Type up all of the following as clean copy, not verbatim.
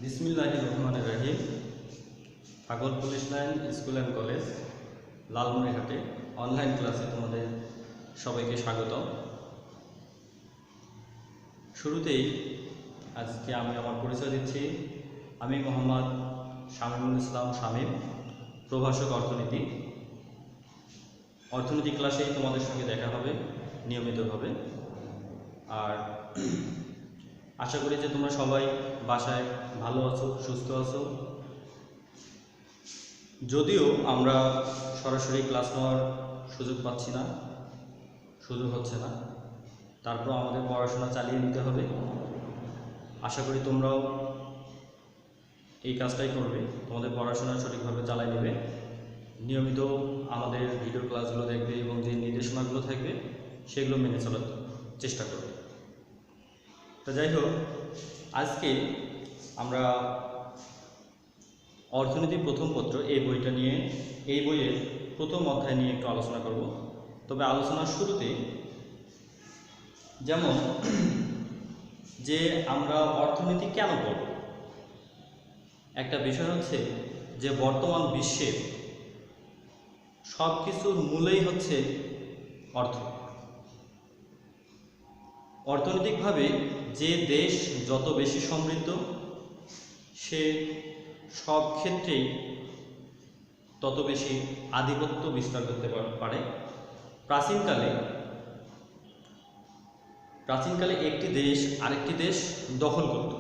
বিসমিল্লাহির রহমানির রহিম। পাগল police line school and college, লালমনিরহাটে অনলাইন ক্লাসে তোমাদের সবাইকে স্বাগত। শুরুতেই আজকে আমি আমার পরিচয় দিচ্ছি। আমি মোহাম্মদ শামীমুল ইসলাম শামীম, প্রভাষক অর্থনীতি। অর্থনীতি ক্লাসেই তোমাদের সঙ্গে দেখা হবে নিয়মিতভাবে। আর আশা করি যে তোমরা সবাই বাসায় ভালো আছো, সুস্থ আছো। যদিও আমরা সরাসরি ক্লাস নেওয়ার সুযোগ পাচ্ছি না, সুযোগ হচ্ছে না, তারপর আমাদের পড়াশোনা চালিয়ে নিতে হবে। আশা করি তোমরাও এই কাজটাই করবে, তোমাদের পড়াশোনা সঠিকভাবে চালিয়ে নেবে, নিয়মিত আমাদের ভিডিও ক্লাসগুলো দেখবে এবং যে নির্দেশনাগুলো থাকবে সেগুলো মেনে চলার চেষ্টা করবে। তো যাই হোক, আজকে আমরা অর্থনীতি প্রথম পত্র এই বইটা নিয়ে, এই বইয়ের প্রথম অধ্যায় নিয়ে একটু আলোচনা করব। তবে আলোচনার শুরুতে যেমন যে আমরা অর্থনীতি কেন পড়ব, একটা বিষয় হচ্ছে যে বর্তমান বিশ্বের সব কিছুর মূলেই হচ্ছে অর্থ। অর্থনৈতিকভাবে যে দেশ যত বেশি সমৃদ্ধ, সে সব ক্ষেত্রেই তত বেশি আধিপত্য বিস্তার করতে পারে। প্রাচীনকালে একটি দেশ আরেকটি দেশ দখল করত।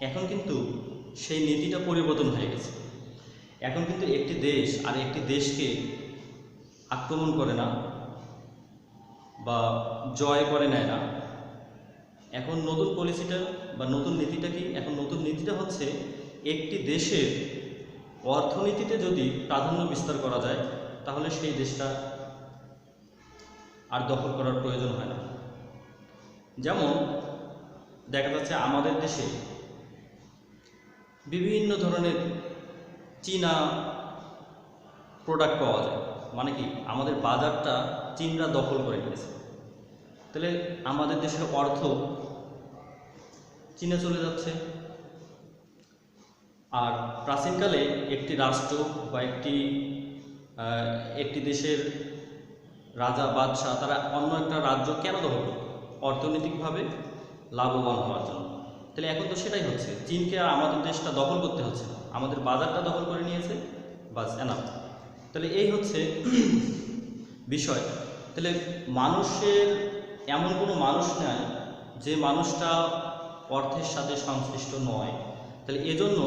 এখন কিন্তু সেই নীতিটা পরিবর্তন হয়ে গেছে। এখন কিন্তু একটি দেশ আর একটি দেশকে আক্রমণ করে না বা জয় করে নেয় না। এখন নতুন পলিসিটা বা নতুন নীতিটা কি? এখন নতুন নীতিটা হচ্ছে একটি দেশের অর্থনীতিতে যদি প্রাধান্য বিস্তার করা যায় তাহলে সেই দেশটা আর দখল করার প্রয়োজন হয় না। যেমন দেখা যাচ্ছে আমাদের দেশে বিভিন্ন ধরনের চীনা প্রোডাক্ট পাওয়া যায়, মানে কি আমাদের বাজারটা চীনরা দখল করে নিয়েছে। তাহলে আমাদের দেশের অর্থ চীনে চলে যাচ্ছে। আর প্রাচীনকালে একটি রাষ্ট্র বা একটি দেশের রাজা বাদশাহ তারা অন্য একটা রাজ্য কেন দখল করত? অর্থনৈতিকভাবে লাভবান হওয়ার জন্য। তাহলে এখন তো সেটাই হচ্ছে, চীনকে আর আমাদের দেশটা দখল করতে হচ্ছে না, আমাদের বাজারটা দখল করে নিয়েছে, বাস এনাফ। তাহলে এই হচ্ছে বিষয়। তাহলে মানুষের এমন কোনো মানুষ নাই যে মানুষটা অর্থের সাথে সংশ্লিষ্ট নয়। তাহলে এজন্য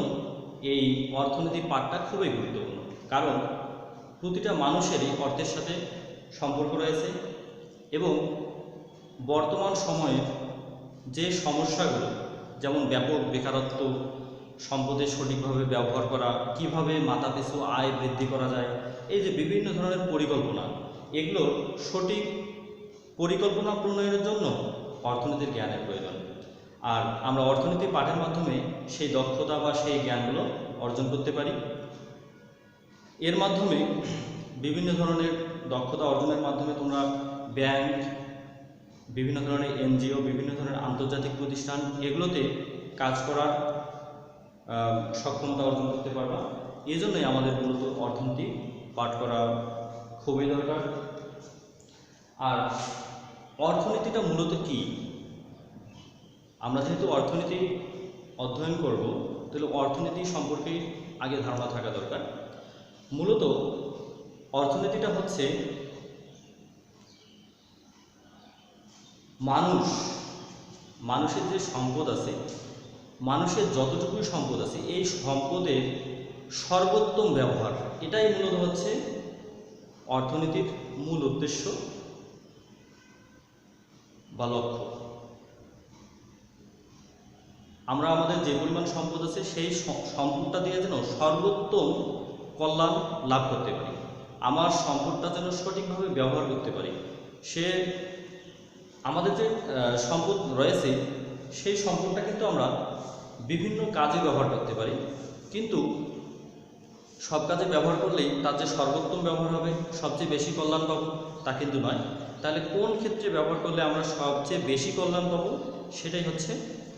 এই অর্থনীতি পাঠটা খুবই গুরুত্বপূর্ণ, কারণ প্রতিটা মানুষেরই অর্থের সাথে সম্পর্ক রয়েছে এবং বর্তমান সময়ে যে সমস্যাগুলো, যেমন ব্যাপক বেকারত্ব, সম্পদের সঠিকভাবে ব্যবহার করা, কিভাবে মাথাপিছু আয় বৃদ্ধি করা যায়, এই যে বিভিন্ন ধরনের পরিকল্পনা, এগুলো সঠিক পরিকল্পনা প্রণয়নের জন্য অর্থনীতির জ্ঞানের প্রয়োজন। আর আমরা অর্থনীতি পাঠের মাধ্যমে সেই দক্ষতা বা সেই জ্ঞানগুলো অর্জন করতে পারি। এর মাধ্যমে বিভিন্ন ধরনের দক্ষতা অর্জনের মাধ্যমে তোমরা ব্যাংক, বিভিন্ন ধরনের এনজিও, বিভিন্ন ধরনের আন্তর্জাতিক প্রতিষ্ঠান, এগুলোতে কাজ করার সক্ষমতা অর্জন করতে পারবা। এই জন্যই আমাদের মূলত অর্থনীতি পাঠ করা খুবই দরকার। আর অর্থনীতিটা মূলত কি? আমরা যেহেতু অর্থনীতি অধ্যয়ন করব, তাহলে অর্থনীতি সম্পর্কে আগে ধারণা থাকা দরকার। মূলত অর্থনীতিটা হচ্ছে মানুষের যে সম্পদ আছে, মানুষের যতটুকুই সম্পদ আছে, এই সম্পদের সর্বোত্তম ব্যবহার, এটাই মূলত হচ্ছে অর্থনীতির মূল উদ্দেশ্য বা লক্ষ্য। আমরা আমাদের যে পরিমাণ সম্পদ আছে সেই সম্পদটা দিয়ে যেন সর্বোত্তম কল্যাণ লাভ করতে পারি, আমার সম্পদটা যেন সঠিকভাবে ব্যবহার করতে পারি। আমাদের যে সম্পদ রয়েছে সেই সম্পদটা কিন্তু আমরা বিভিন্ন কাজে ব্যবহার করতে পারি, কিন্তু সব কাজে ব্যবহার করলেই তার যে সর্বোত্তম ব্যবহার হবে, সবচেয়ে বেশি কল্যাণ পাবো, তা কিন্তু নয়। তাহলে কোন ক্ষেত্রে ব্যবহার করলে আমরা সবচেয়ে বেশি কল্যাণ পাবো, সেটাই হচ্ছে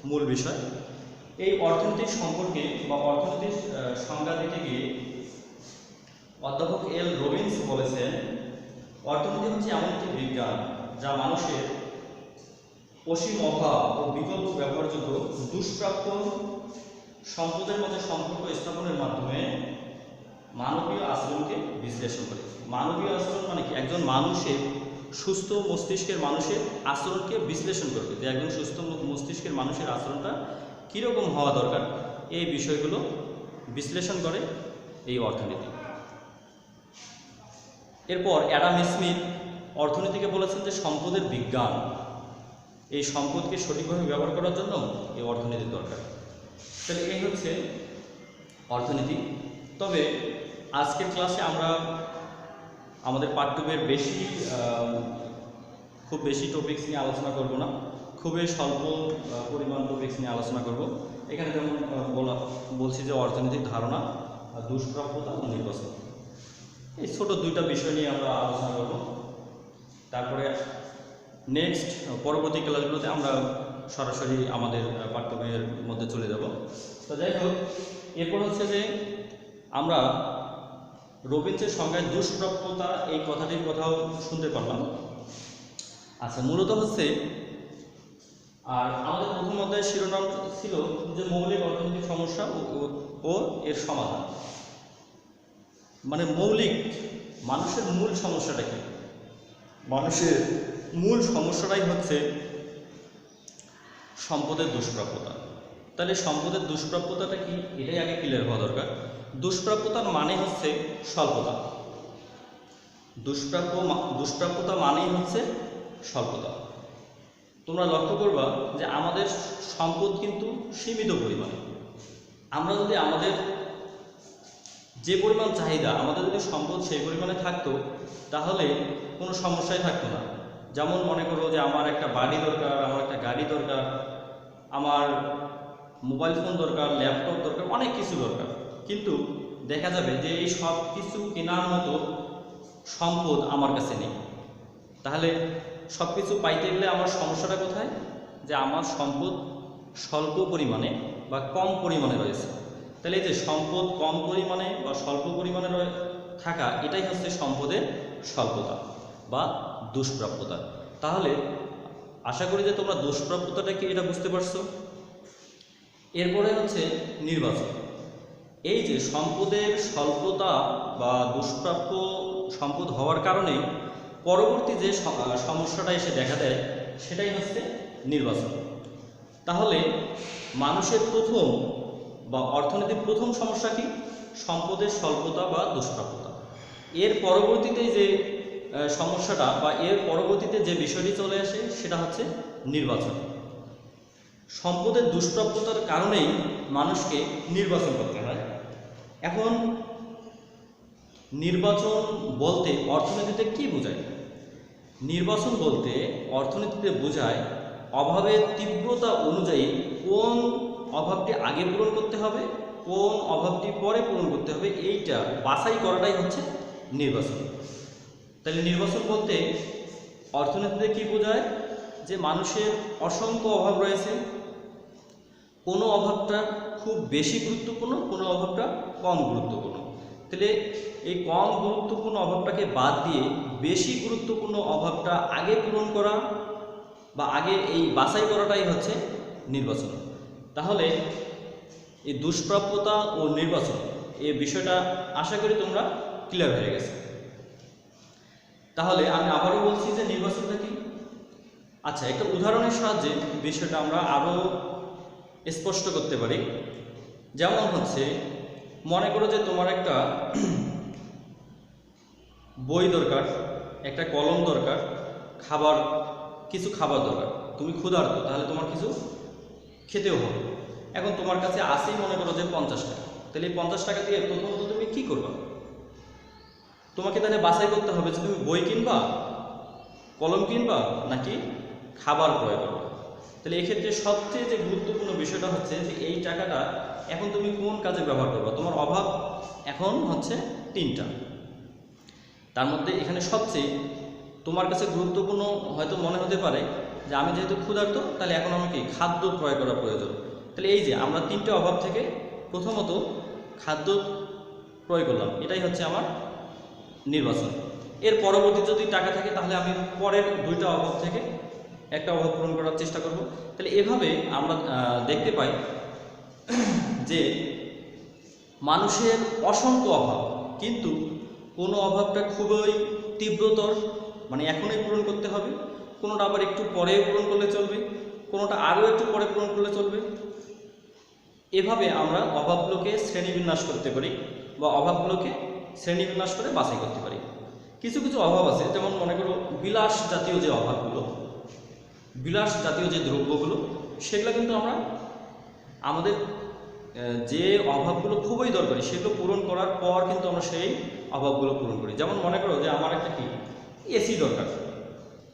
মূল বিষয়। এই অর্থনীতির সম্পর্কে বা অর্থনীতির সংজ্ঞা দিতে গিয়ে অধ্যাপক এল রবিন্স বলেছেন, অর্থনীতি হচ্ছে এমন একটি বিজ্ঞান যা মানুষের অসীম অভাব ও বিকল্প ব্যবহারযোগ্য দুষ্প্রাপ্য সম্পদের মধ্যে সম্পর্ক স্থাপনের মাধ্যমে মানবীয় আচরণকে বিশ্লেষণ করে। মানবীয় আচরণ মানে কি? একজন মানুষের সুস্থ মস্তিষ্কের মানুষের আচরণকে বিশ্লেষণ করবে, যে একজন সুস্থ মস্তিষ্কের মানুষের আচরণটা কীরকম হওয়া দরকার, এই বিষয়গুলো বিশ্লেষণ করে এই অর্থনীতি। এরপর অ্যাডাম স্মিথ অর্থনীতিকে বলেছেন যে সম্পদের বিজ্ঞান। এই সম্পদকে সঠিকভাবে ব্যবহার করার জন্য এই অর্থনীতির দরকার। তাহলে এই হচ্ছে অর্থনীতি। তবে আজকের ক্লাসে আমরা আমাদের পাঠ্যবইয়ের খুব বেশি টপিকস নিয়ে আলোচনা করব না, খুবই স্বল্প পরিমাণ টপিকস নিয়ে আলোচনা করব। এখানে যেমন বলছি যে অর্থনৈতিক ধারণা, দুষ্প্রাপ্যতা ও নির্বাচন, এই ছোট দুইটা বিষয় নিয়ে আমরা আলোচনা করব। তারপরে নেক্সট পরবর্তী ক্লাসগুলোতে আমরা সরাসরি আমাদের পাঠ্যবইয়ের মধ্যে চলে যাব। তো যাই হোক, এরপর হচ্ছে যে আমরা রবিন্সের সংজ্ঞায় দুষ্প্রাপ্যতা এই কথাটির কথাও শুনতে পারলাম। আচ্ছা, মূলত হচ্ছে, আর আমাদের প্রথম অধ্যায়ের শিরোনাম ছিল যে মৌলিক অর্থনৈতিক সমস্যা ও এর সমাধান। মানে মৌলিক মানুষের মূল সমস্যাটা কি? মানুষের মূল সমস্যাটাই হচ্ছে সম্পদের দুষ্প্রাপ্যতা। তাহলে সম্পদের দুষ্প্রাপ্যতাটা কি, এটাই আগে ক্লিয়ার হওয়া দরকার। দুষ্প্রাপ্যতার মানে হচ্ছে স্বল্পতা। দুষ্প্রাপ্যতা মানেই হচ্ছে স্বল্পতা। তোমরা লক্ষ্য করবা যে আমাদের সম্পদ কিন্তু সীমিত পরিমাণে। আমরা যদি আমাদের যে পরিমাণ চাহিদা, আমাদের যদি সম্পদ সেই পরিমাণে থাকতো তাহলে কোনো সমস্যাই থাকতো না। যেমন মনে করো যে আমার একটা বাড়ি দরকার, আমার একটা গাড়ি দরকার, আমার মোবাইল ফোন দরকার, ল্যাপটপ দরকার, অনেক কিছু দরকার, কিন্তু দেখা যাবে যে এই সব কিছু কেনার মতো সম্পদ আমার কাছে নেই। তাহলে সব কিছু পাইতে গেলে আমার সমস্যাটা কোথায়? যে আমার সম্পদ স্বল্প পরিমাণে বা কম পরিমাণে রয়েছে। তাহলে এই যে সম্পদ কম পরিমাণে বা স্বল্প পরিমাণে থাকা, এটাই হচ্ছে সম্পদের স্বল্পতা বা দুষ্প্রাপ্যতা। তাহলে আশা করি যে তোমরা দুষ্প্রাপ্যতাটা কি এটা বুঝতে পারছো। এরপরে হচ্ছে নির্বাচন। এই যে সম্পদের স্বল্পতা বা দুষ্প্রাপ্য সম্পদ হওয়ার কারণে পরবর্তী যে সমস্যাটা এসে দেখা দেয় সেটাই হচ্ছে নির্বাচন। তাহলে মানুষের প্রথম বা অর্থনীতির প্রথম সমস্যা কি? সম্পদের স্বল্পতা বা দুষ্প্রাপ্যতা। এর পরবর্তীতে যে সমস্যাটা বা এর পরবর্তীতে যে বিষয়টি চলে আসে সেটা হচ্ছে নির্বাচন। সম্পদের দুষ্প্রাপ্যতার কারণেই মানুষকে নির্বাচন করতে হয়। এখন নির্বাচন বলতে অর্থনীতিতে কি বোঝায়? নির্বাচন বলতে অর্থনীতিতে বোঝায় অভাবের তীব্রতা অনুযায়ী কোন অভাবটি আগে পূরণ করতে হবে, কোন অভাবটি পরে পূরণ করতে হবে, এইটা বাছাই করাটাই হচ্ছে নির্বাচন। তাহলে নির্বাচন বলতে অর্থনীতিতে কি বোঝায়? যে মানুষের অসংখ্য অভাব রয়েছে, কোনো অভাবটা খুব বেশি গুরুত্বপূর্ণ, কোনো অভাবটা কম গুরুত্বপূর্ণ। তাহলে এই কম গুরুত্বপূর্ণ অভাবটাকে বাদ দিয়ে বেশি গুরুত্বপূর্ণ অভাবটা আগে পূরণ করা বা আগে এই বাছাই করাটাই হচ্ছে নির্বাচন। তাহলে এই দুষ্প্রাপ্যতা ও নির্বাচন এই বিষয়টা আশা করি তোমরা ক্লিয়ার হয়ে গেছে। তাহলে আমি আবারও বলছি যে নির্বাচনটা কি। আচ্ছা, একটা উদাহরণের সাহায্যে বিষয়টা আমরা আরও স্পষ্ট করতে পারি। যেমন হচ্ছে, মনে করো যে তোমার একটা বই দরকার, একটা কলম দরকার, কিছু খাবার দরকার, তুমি ক্ষুধার্ত, তাহলে তোমার কিছু খেতেও হবে। এখন তোমার কাছে আসেই মনে করো যে 50 টাকা। তাহলে এই 50 টাকা দিয়ে প্রথমত তুমি কী করবা? তোমাকে তাহলে বাছাই করতে হবে যে তুমি বই কিনবা, কলম কিনবা, নাকি খাবার ক্রয় করবা। তাহলে এক্ষেত্রে সবচেয়ে যে গুরুত্বপূর্ণ বিষয়টা হচ্ছে যে এই টাকাটা এখন তুমি কোন কাজে ব্যবহার করবা। তোমার অভাব এখন হচ্ছে 3টা, তার মধ্যে এখানে সবচেয়ে তোমার কাছে গুরুত্বপূর্ণ হয়তো মনে হতে পারে যে আমি যেহেতু ক্ষুধার্ত, তাহলে এখন আমাকে খাদ্য ক্রয় করা প্রয়োজন। তাহলে এই যে আমরা তিনটে অভাব থেকে প্রথমত খাদ্য ক্রয় করলাম, এটাই হচ্ছে আমার নির্বাচন। এর পরবর্তী যদি টাকা থাকে তাহলে আমি পরের দুইটা অভাব থেকে একটা অভাব পূরণ করার চেষ্টা করব। তাহলে এভাবে আমরা দেখতে পাই যে মানুষের অসংখ্য অভাব, কিন্তু কোনো অভাবটা খুবই তীব্রতর, মানে এখনই পূরণ করতে হবে, কোনোটা আবার একটু পরে পূরণ করলে চলবে, কোনোটা আরও একটু পরে পূরণ করলে চলবে। এভাবে আমরা অভাবগুলোকে শ্রেণীবিন্যাস করতে পারি বা অভাবগুলোকে শ্রেণীবিন্যাস করে বাছাই করতে পারি। কিছু কিছু অভাব আছে, যেমন মনে করো বিলাস জাতীয় যে অভাবগুলো, বিলাস জাতীয় যে দ্রব্যগুলো, সেগুলো কিন্তু আমরা আমাদের যে অভাবগুলো খুবই দরকারি সেগুলো পূরণ করার পর কিন্তু আমরা সেই অভাবগুলো পূরণ করি। যেমন মনে করো যে আমার একটা কি এসি দরকার,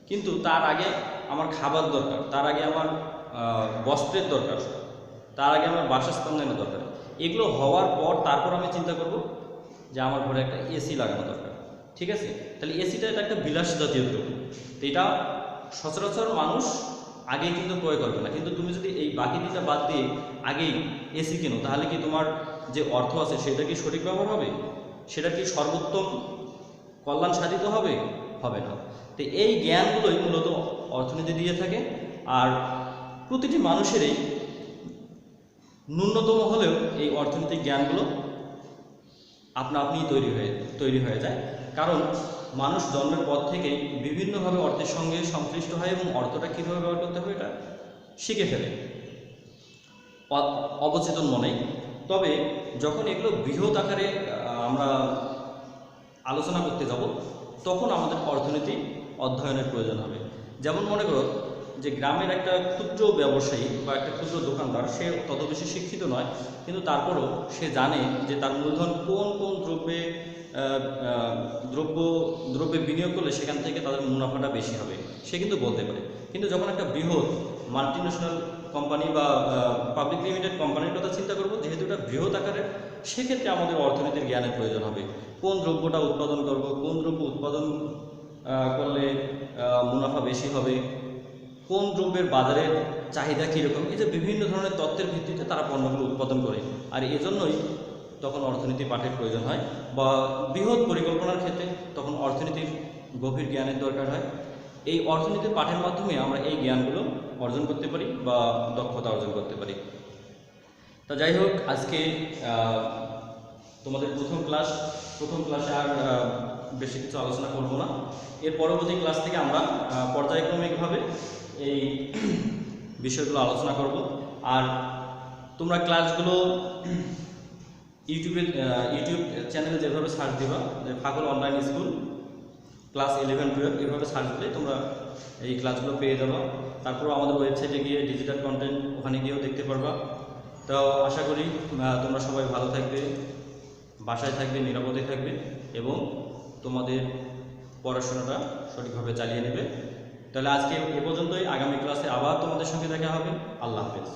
কিন্তু তার আগে আমার খাবার দরকার, তার আগে আমার বস্ত্রের দরকার, তার আগে আমার বাসস্থানের দরকার। এগুলো হওয়ার পর তারপর আমি চিন্তা করব যে আমার ঘরে একটা এসি লাগানো দরকার। ঠিক আছে, তাহলে এসিটা এটা একটা বিলাস জাতীয় দ্রব্য, তো এটা সচরাচর মানুষ আগেই কিন্তু ক্রয় করবে না। কিন্তু তুমি যদি এই বাকি দিকটা বাদ দিয়ে আগেই এসি কেনো, তাহলে কি তোমার যে অর্থ আছে সেটা কি সঠিক ব্যবহার হবে? সেটা কি সর্বোত্তম কল্যাণ সাধিত হবে? হবে না। তো এই জ্ঞানগুলোই মূলত অর্থনীতি দিয়ে থাকে। আর প্রতিটি মানুষেরই ন্যূনতম হলেও এই অর্থনৈতিক জ্ঞানগুলো আপনা আপনি তৈরি হয়ে যায়। কারণ মানুষ জন্মের পর থেকেই বিভিন্নভাবে অর্থের সঙ্গে সংশ্লিষ্ট হয় এবং অর্থটা কীভাবে ব্যবহার করতে হবে এটা শিখে ফেলে অবচেতন মনেই। তবে যখন এগুলো বৃহৎ আকারে আমরা আলোচনা করতে যাব, তখন আমাদের অর্থনীতি অধ্যয়নের প্রয়োজন হবে। যেমন মনে করো যে গ্রামের একটা ক্ষুদ্র ব্যবসায়ী বা একটা ক্ষুদ্র দোকানদার, সে তত বেশি শিক্ষিত নয়, কিন্তু তারপরও সে জানে যে তার মূলধন কোন কোন দ্রব্যে বিনিয়োগ করলে সেখান থেকে তাদের মুনাফাটা বেশি হবে, সে কিন্তু বলতে পারে। কিন্তু যখন একটা বৃহৎ মাল্টিন্যাশনাল কোম্পানি বা পাবলিক লিমিটেড কোম্পানির কথা চিন্তা করব, যেহেতু এটা বৃহৎ আকারের, সেক্ষেত্রে আমাদের অর্থনীতির জ্ঞানের প্রয়োজন হবে। কোন দ্রব্যটা উৎপাদন করব, কোন দ্রব্য উৎপাদন করলে মুনাফা বেশি হবে, কোন দ্রব্যের বাজারের চাহিদা কীরকম, এই যে বিভিন্ন ধরনের তথ্যের ভিত্তিতে তারা পণ্যগুলো উৎপাদন করে। আর এজন্যই তখন অর্থনীতি পাঠের প্রয়োজন হয়, বা বৃহৎ পরিকল্পনার ক্ষেত্রে তখন অর্থনীতির গভীর জ্ঞানের দরকার হয়। এই অর্থনীতির পাঠের মাধ্যমে আমরা এই জ্ঞানগুলো অর্জন করতে পারি বা দক্ষতা অর্জন করতে পারি। তা যাই হোক, আজকে তোমাদের প্রথম ক্লাসে আর বেশি কিছু আলোচনা করব না। এর পরবর্তী ক্লাস থেকে আমরা পর্যায়ক্রমিকভাবে এই বিষয়গুলো আলোচনা করব। আর তোমরা ক্লাসগুলো ইউটিউব চ্যানেলে যেভাবে সার্চ দিবা, যে ফাগল অনলাইন স্কুল ক্লাস 11-12 এভাবে সার্চ দিলে তোমরা এই ক্লাসগুলো পেয়ে যাবা। তারপর আমাদের ওয়েবসাইটে গিয়ে ডিজিটাল কন্টেন্ট ওখানে গিয়েও দেখতে পারবা। তো আশা করি তোমরা সবাই ভালো থাকবে, বাসায় থাকবে, নিরাপদে থাকবে এবং তোমাদের পড়াশোনাটা সঠিকভাবে চালিয়ে নেবে। তাহলে আজকে এ পর্যন্তই। আগামী ক্লাসে আবার তোমাদের সঙ্গে দেখা হবে। আল্লাহ হাফেজ।